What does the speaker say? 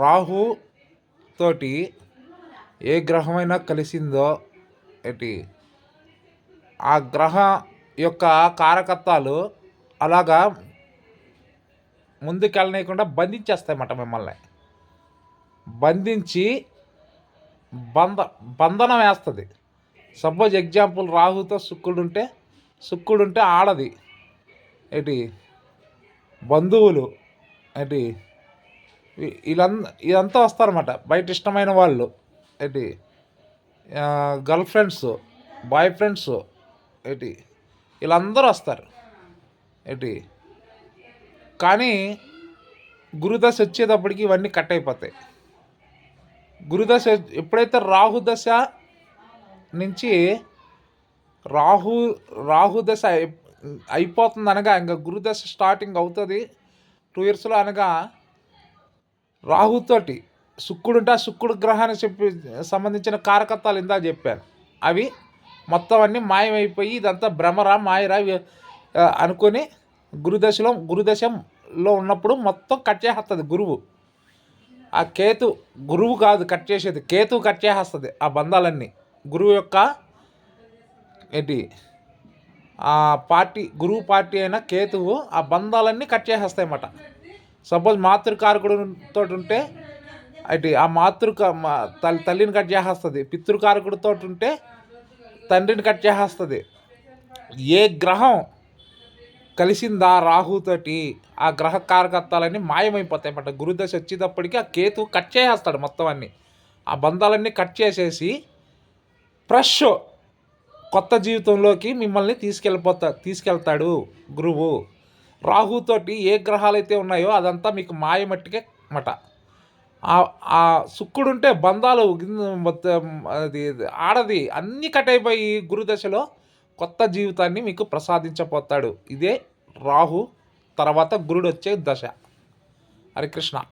రాహు తోటి ఏ గ్రహమైనా కలిసిందో ఏంటి ఆ గ్రహ యొక్క కారకత్వాలు అలాగా ముందుకెళ్ళనీయకుండా బంధించేస్తాయన్నమాట. మిమ్మల్ని బంధించి బంధ బంధనం వేస్తుంది. సపోజ్ ఎగ్జాంపుల్ రాహుతో శుక్రుడుంటే ఆడది ఏంటి బంధువులు ఏంటి ఇదంతా వస్తారన్నమాట. బయట ఇష్టమైన వాళ్ళు ఏంటి గర్ల్ ఫ్రెండ్స్, బాయ్ ఫ్రెండ్స్ ఏంటి వీళ్ళందరూ వస్తారు ఏంటి. కానీ గురుదశ వచ్చేటప్పటికి ఇవన్నీ కట్ అయిపోతాయి. గురుదశ ఎప్పుడైతే రాహుదశ నుంచి రాహుదశ అయిపోతుంది అనగా ఇంకా గురుదశ స్టార్టింగ్ అవుతుంది 2 ఇయర్స్లో అనగా రాహుతోటి శుక్రుడుంటే ఆ శుక్రుడు గ్రహానికి సంబంధించిన కారకత్వాలు ఇందా చెప్పాను. అవి మొత్తం అన్నీ మాయమైపోయి ఇదంతా భ్రమరా మాయరా అనుకొని గురుదశలో ఉన్నప్పుడు మొత్తం కట్ చేస్తుంది గురువు. ఆ గురువు కాదు కట్ చేసేది, కేతువు కట్ చేసేస్తుంది ఆ బంధాలన్నీ. గురువు యొక్క ఏంటి గురువు పార్టీ అయిన కేతువు ఆ బంధాలన్నీ కట్ చేసేస్తాయి అన్నమాట. సపోజ్ మాతృకారకుడితో ఉంటే అయితే ఆ తల్లిని కట్ చేసేస్తుంది. పితృకారకుడితో ఉంటే తండ్రిని కట్ చేసేస్తుంది. ఏ గ్రహం కలిసిందా రాహుతోటి ఆ గ్రహ కారకత్వాలన్నీ మాయమైపోతాయి అన్నమాట. గురుదశ వచ్చేటప్పటికి ఆ కేతు కట్ చేసేస్తాడు మొత్తం అన్నీ. ఆ బంధాలన్నీ కట్ చేసేసి ఫ్రెష్ కొత్త జీవితంలోకి మిమ్మల్ని తీసుకెళ్తాడు గురువు. రాహుతోటి ఏ గ్రహాలైతే ఉన్నాయో అదంతా మీకు మాయమట్టికే అన్నమాట. ఆ శుక్రుడుంటే బంధాలు అది ఆడది అన్నీ కట్ అయిపోయి గురుదశలో కొత్త జీవితాన్ని మీకు ప్రసాదించబోతాడు. ఇదే రాహు తర్వాత గురుడు వచ్చే దశ. హరికృష్ణ.